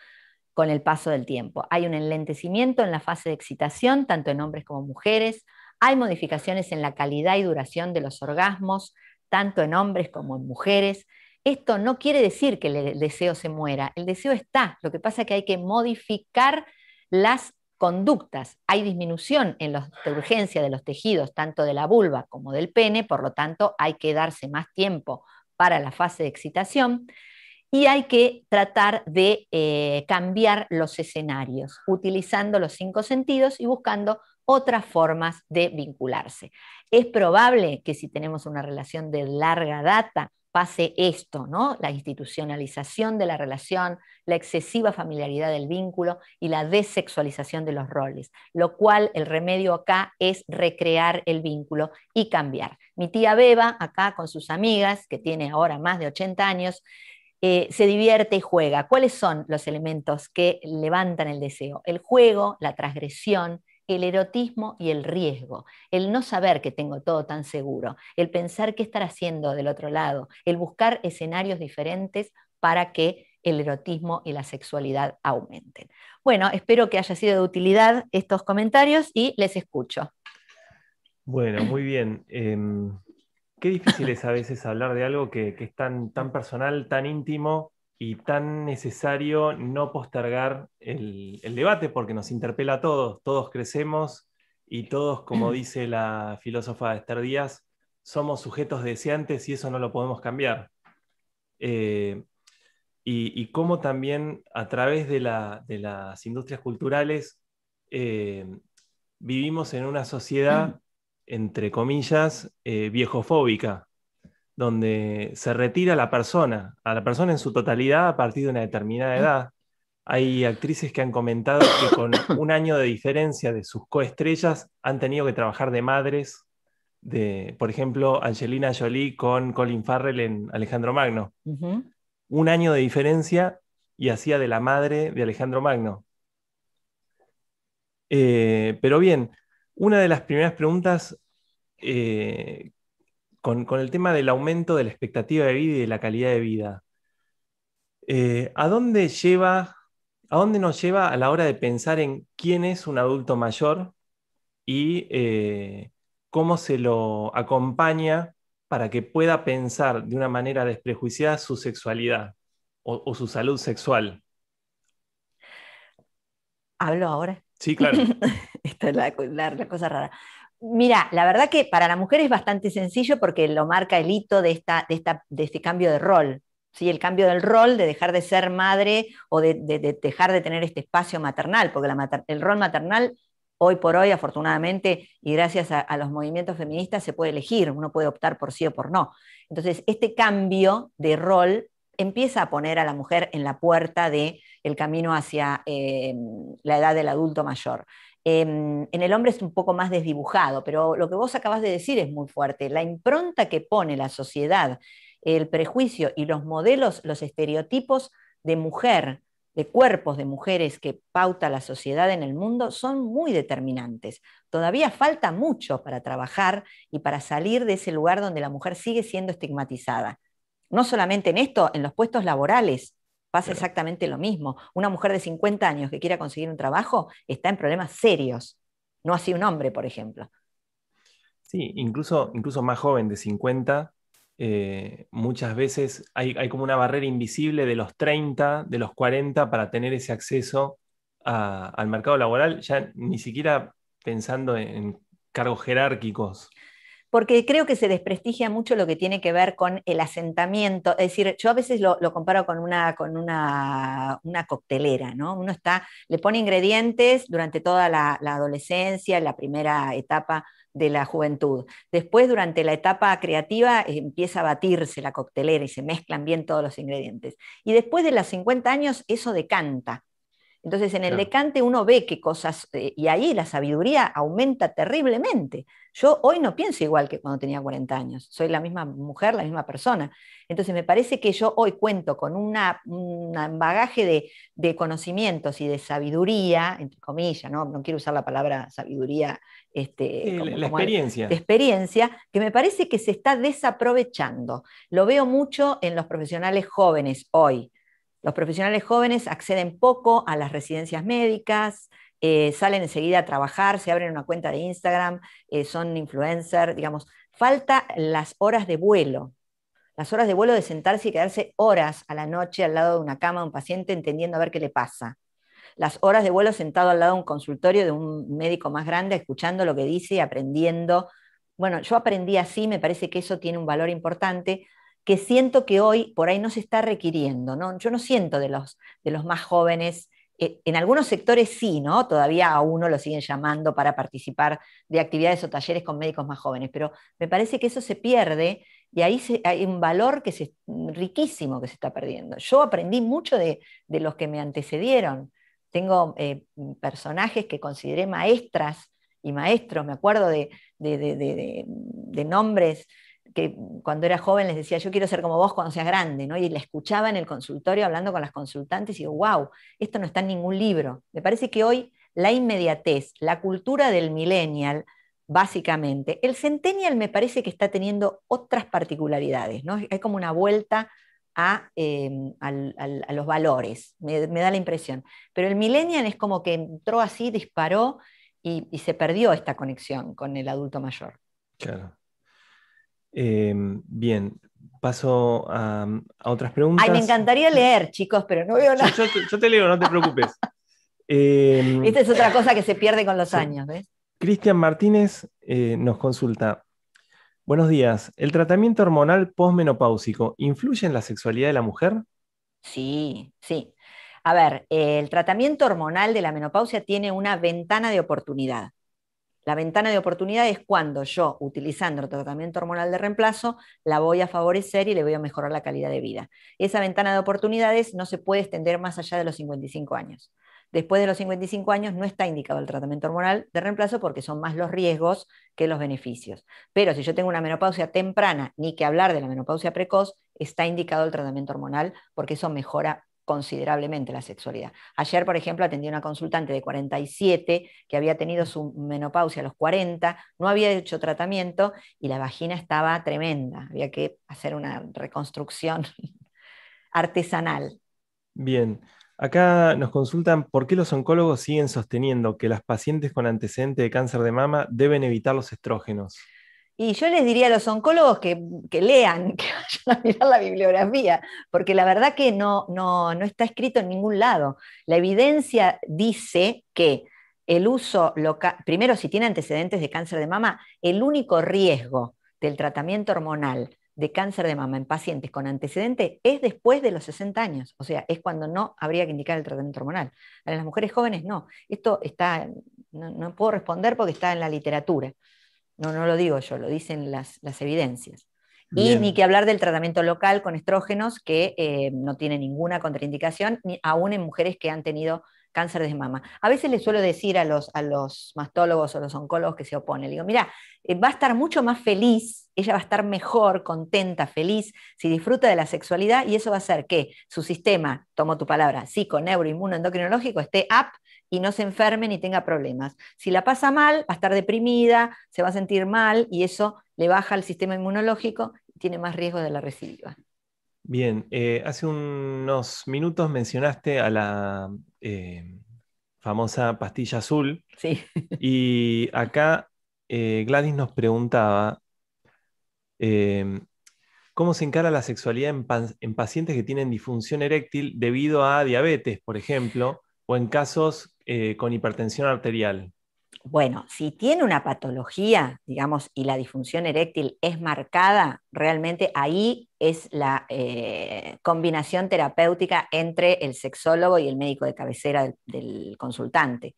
con el paso del tiempo. Hay un enlentecimiento en la fase de excitación, tanto en hombres como mujeres. Hay modificaciones en la calidad y duración de los orgasmos, tanto en hombres como en mujeres. Esto no quiere decir que el deseo se muera, el deseo está, lo que pasa es que hay que modificar las conductas. Hay disminución en la urgencia de los tejidos, tanto de la vulva como del pene, por lo tanto hay que darse más tiempo para la fase de excitación. Y hay que tratar de cambiar los escenarios, utilizando los 5 sentidos y buscando otras formas de vincularse. Es probable que si tenemos una relación de larga data pase esto, ¿no? La institucionalización de la relación, la excesiva familiaridad del vínculo y la desexualización de los roles, lo cual el remedio acá es recrear el vínculo y cambiar. Mi tía Beba, acá con sus amigas, que tiene ahora más de 80 años, se divierte y juega. ¿Cuáles son los elementos que levantan el deseo? El juego, la transgresión, el erotismo y el riesgo. El no saber que tengo todo tan seguro, el pensar qué estar haciendo del otro lado, el buscar escenarios diferentes para que el erotismo y la sexualidad aumenten. Bueno, espero que haya sido de utilidad estos comentarios y les escucho. Bueno, muy bien. Qué difícil es a veces hablar de algo que es tan personal, tan íntimo y tan necesario no postergar el debate, porque nos interpela a todos. Todos crecemos y todos, como dice la filósofa Esther Díaz, somos sujetos deseantes y eso no lo podemos cambiar. Y cómo también a través de las industrias culturales vivimos en una sociedad, entre comillas, viejofóbica, donde se retira a la persona en su totalidad a partir de una determinada edad. Hay actrices que han comentado que con un año de diferencia de sus coestrellas han tenido que trabajar de madres, por ejemplo, Angelina Jolie con Colin Farrell en Alejandro Magno. Un año de diferencia y hacía de la madre de Alejandro Magno. Pero bien, una de las primeras preguntas con el tema del aumento de la expectativa de vida y de la calidad de vida. ¿A dónde a dónde nos lleva a la hora de pensar en quién es un adulto mayor y cómo se lo acompaña para que pueda pensar de una manera desprejuiciada su sexualidad o su salud sexual? ¿Hablo ahora? Sí, claro. Esta es la cosa rara. Mira, la verdad que para la mujer es bastante sencillo porque lo marca el hito de este cambio de rol. ¿Sí? El cambio del rol de dejar de ser madre o de dejar de tener este espacio maternal, porque el rol maternal hoy por hoy, afortunadamente, y gracias a los movimientos feministas, se puede elegir, uno puede optar por sí o por no. Entonces, este cambio de rol empieza a poner a la mujer en la puerta del camino hacia la edad del adulto mayor. En el hombre es un poco más desdibujado, pero lo que vos acabas de decir es muy fuerte. La impronta que pone la sociedad, el prejuicio y los modelos, los estereotipos de mujer, de cuerpos de mujeres que pauta la sociedad en el mundo son muy determinantes. Todavía falta mucho para trabajar y para salir de ese lugar donde la mujer sigue siendo estigmatizada. No solamente en esto, en los puestos laborales pasa Claro. exactamente lo mismo. Una mujer de 50 años que quiera conseguir un trabajo está en problemas serios. No así un hombre, por ejemplo. Sí, incluso más joven de 50, muchas veces hay como una barrera invisible de los 30, de los 40 para tener ese acceso al mercado laboral, ya ni siquiera pensando en cargos jerárquicos. Porque creo que se desprestigia mucho lo que tiene que ver con el asentamiento. Es decir, yo a veces lo comparo con una coctelera, ¿no? Uno le pone ingredientes durante toda la adolescencia, la primera etapa de la juventud. Después, durante la etapa creativa, empieza a batirse la coctelera y se mezclan bien todos los ingredientes. Y después de los 50 años, eso decanta. Entonces, en el Claro. decante uno ve qué cosas, y ahí la sabiduría aumenta terriblemente. Yo hoy no pienso igual que cuando tenía 40 años, soy la misma mujer, la misma persona. Entonces, me parece que yo hoy cuento con un bagaje de conocimientos y de sabiduría, entre comillas, no quiero usar la palabra sabiduría Sí, la de experiencia. experiencia, que me parece que se está desaprovechando. Lo veo mucho en los profesionales jóvenes hoy. Los profesionales jóvenes acceden poco a las residencias médicas, salen enseguida a trabajar, se abren una cuenta de Instagram, son influencers, digamos, falta las horas de vuelo de sentarse y quedarse horas a la noche al lado de una cama de un paciente entendiendo a ver qué le pasa. Las horas de vuelo sentado al lado de un consultorio de un médico más grande, escuchando lo que dice y aprendiendo. Bueno, yo aprendí así, me parece que eso tiene un valor importante que siento que hoy por ahí no se está requiriendo, ¿no? Yo no siento de los más jóvenes, en algunos sectores sí, ¿no? Todavía a uno lo siguen llamando para participar de actividades o talleres con médicos más jóvenes, pero me parece que eso se pierde y ahí hay un valor riquísimo que se está perdiendo. Yo aprendí mucho de los que me antecedieron. Tengo personajes que consideré maestras y maestros, me acuerdo de nombres que cuando era joven les decía, yo quiero ser como vos cuando seas grande, ¿no? Y la escuchaba en el consultorio hablando con las consultantes y digo, wow, esto no está en ningún libro. Me parece que hoy la inmediatez, la cultura del millennial, básicamente, el centennial me parece que está teniendo otras particularidades, ¿no? Hay como una vuelta a los valores, me da la impresión. Pero el millennial es como que entró así, disparó y se perdió esta conexión con el adulto mayor. Claro. Bien, paso a otras Ay, me preguntas. encantaría leer, chicos, pero no veo nada. Yo te leo, no te preocupes. Em, Esta es otra cosa que se pierde con los sí. años, ¿ves? Cristian Martínez nos consulta. Buenos días. ¿El tratamiento hormonal posmenopáusico influye en la sexualidad de la mujer? Sí, sí. A ver, el tratamiento hormonal de la menopausia tiene una ventana de oportunidad. La ventana de oportunidad es cuando yo, utilizando el tratamiento hormonal de reemplazo, la voy a favorecer y le voy a mejorar la calidad de vida. Esa ventana de oportunidades no se puede extender más allá de los 55 años. Después de los 55 años no está indicado el tratamiento hormonal de reemplazo porque son más los riesgos que los beneficios. Pero si yo tengo una menopausia temprana, ni que hablar de la menopausia precoz, está indicado el tratamiento hormonal porque eso mejora considerablemente la sexualidad. Ayer, por ejemplo, atendí a una consultante de 47 que había tenido su menopausia a los 40, no había hecho tratamiento y la vagina estaba tremenda. Había que hacer una reconstrucción artesanal. Bien, acá nos consultan por qué los oncólogos siguen sosteniendo que las pacientes con antecedente de cáncer de mama deben evitar los estrógenos. Y yo les diría a los oncólogos que lean, que vayan a mirar la bibliografía, porque la verdad que no está escrito en ningún lado. La evidencia dice que el uso local, primero si tiene antecedentes de cáncer de mama, el único riesgo del tratamiento hormonal de cáncer de mama en pacientes con antecedentes es después de los 60 años, o sea, es cuando no habría que indicar el tratamiento hormonal. Para las mujeres jóvenes no. Esto está, no puedo responder porque está en la literatura. No lo digo yo, lo dicen las evidencias. Y ni Bien, que hablar del tratamiento local con estrógenos, que no tiene ninguna contraindicación, ni aún en mujeres que han tenido cáncer de mama. A veces les suelo decir a los mastólogos o los oncólogos que se oponen, le digo, mira, va a estar mucho más feliz, ella va a estar mejor, contenta, feliz, si disfruta de la sexualidad, y eso va a hacer que su sistema, tomo tu palabra, psico, neuroinmunoendocrinológico, esté up y no se enferme ni tenga problemas. Si la pasa mal, va a estar deprimida, se va a sentir mal y eso le baja el sistema inmunológico y tiene más riesgo de la recidiva. bien. Hace unos minutos mencionaste a la famosa pastilla azul Sí. y acá Gladys nos preguntaba eh, cómo se encara la sexualidad en pacientes que tienen disfunción eréctil debido a diabetes, por ejemplo, o en casos con hipertensión arterial. Bueno, si tiene una patología, digamos, y la disfunción eréctil es marcada, realmente ahí es la combinación terapéutica entre el sexólogo y el médico de cabecera del consultante.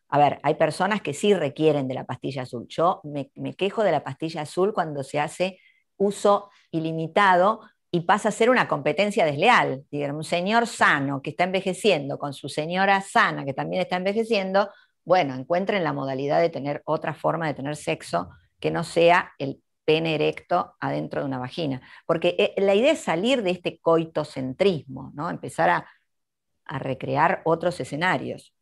A ver, hay personas que sí requieren de la pastilla azul. Yo me quejo de la pastilla azul cuando se hace uso ilimitado y pasa a ser una competencia desleal. Digamos, un señor sano que está envejeciendo con su señora sana que también está envejeciendo, bueno, encuentren la modalidad de tener otra forma de tener sexo que no sea el pene erecto adentro de una vagina. Porque la idea es salir de este coitocentrismo, ¿no? Empezar a recrear otros escenarios.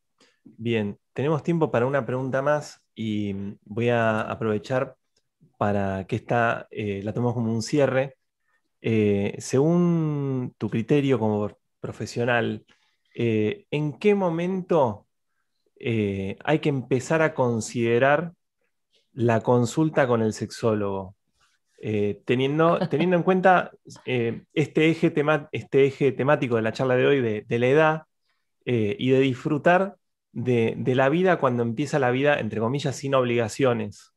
Bien, tenemos tiempo para una pregunta más y voy a aprovechar para que esta la tomemos como un cierre. Según tu criterio como profesional, ¿en qué momento hay que empezar a considerar la consulta con el sexólogo? Teniendo en cuenta este eje temático de la charla de hoy de la edad y de disfrutar de la vida cuando empieza la vida, entre comillas, sin obligaciones,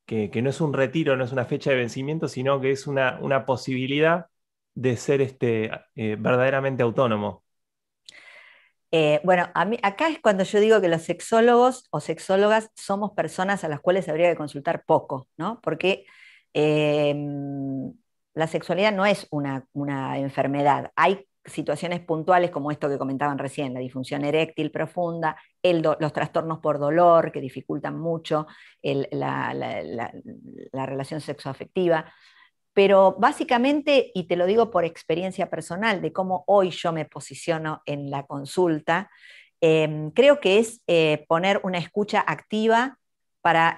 que no es un retiro, no es una fecha de vencimiento, sino que es una posibilidad de ser verdaderamente autónomo. Bueno, acá es cuando yo digo que los sexólogos o sexólogas somos personas a las cuales habría que consultar poco, ¿no? Porque eh, la sexualidad no es una enfermedad. Hay situaciones puntuales como esto que comentaban recién, la disfunción eréctil profunda, los trastornos por dolor que dificultan mucho la relación sexoafectiva. Pero básicamente, y te lo digo por experiencia personal, de cómo hoy yo me posiciono en la consulta, creo que es poner una escucha activa para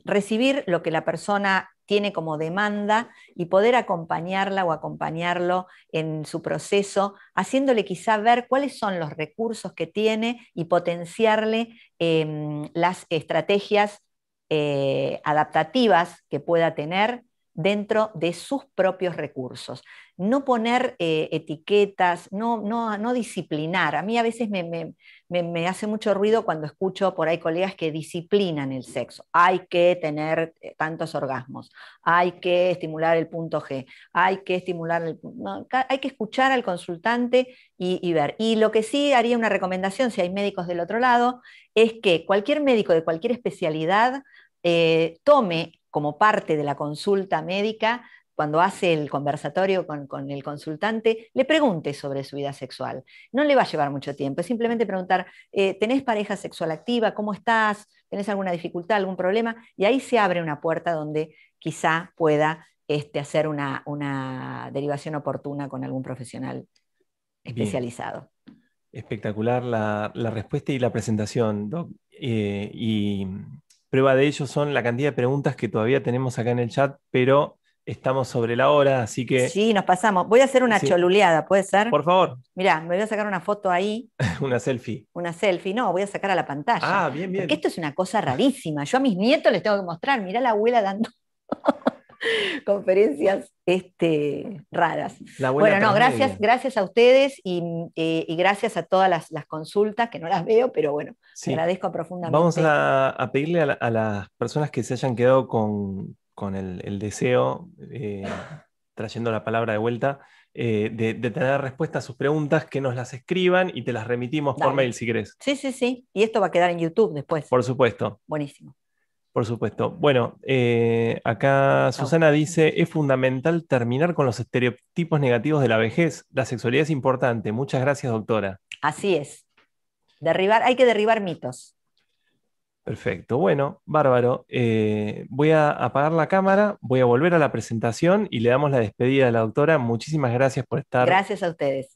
recibir lo que la persona tiene como demanda y poder acompañarla o acompañarlo en su proceso, haciéndole quizá ver cuáles son los recursos que tiene y potenciarle las estrategias adaptativas que pueda tener dentro de sus propios recursos. No poner etiquetas, no disciplinar. A mí a veces me hace mucho ruido cuando escucho por ahí colegas que disciplinan el sexo. Hay que tener tantos orgasmos, hay que estimular el punto G, hay que estimular no, hay que escuchar al consultante y ver. Y lo que sí haría una recomendación, si hay médicos del otro lado, es que cualquier médico de cualquier especialidad tome como parte de la consulta médica, cuando hace el conversatorio con el consultante, le pregunte sobre su vida sexual. No le va a llevar mucho tiempo, es simplemente preguntar, ¿tenés pareja sexual activa? ¿Cómo estás? ¿Tenés alguna dificultad, algún problema? Y ahí se abre una puerta donde quizá pueda hacer una derivación oportuna con algún profesional. Bien, especializado. espectacular la respuesta y la presentación, Doc. Y prueba de ello son la cantidad de preguntas que todavía tenemos acá en el chat, pero estamos sobre la hora, así que Sí, nos pasamos. Voy a hacer una sí, choluleada, ¿puede ser? por favor, Mirá, me voy a sacar una foto ahí, una selfie. una selfie. No, voy a sacar a la pantalla, Ah, bien, porque bien. esto es una cosa rarísima. Yo a mis nietos les tengo que mostrar, mirá la abuela dando conferencias raras. La abuela Bueno, no, transmedia. gracias a ustedes y gracias a todas las consultas, que no las veo, pero bueno, Sí, agradezco vamos profundamente. a pedirle a las personas que se hayan quedado con el deseo, trayendo la palabra de vuelta, de tener respuesta a sus preguntas, que nos las escriban y te las remitimos por mail Dale. si querés. Sí, sí, sí. Y esto va a quedar en YouTube después. Por supuesto, Buenísimo. por supuesto. Bueno, acá Chau. Susana dice, es fundamental terminar con los estereotipos negativos de la vejez. La sexualidad es importante. Muchas gracias, doctora. Así es. Hay que derribar mitos. Perfecto, bueno, bárbaro. Voy a apagar la cámara, voy a volver a la presentación y le damos la despedida a la doctora. Muchísimas gracias por estar Gracias a ustedes.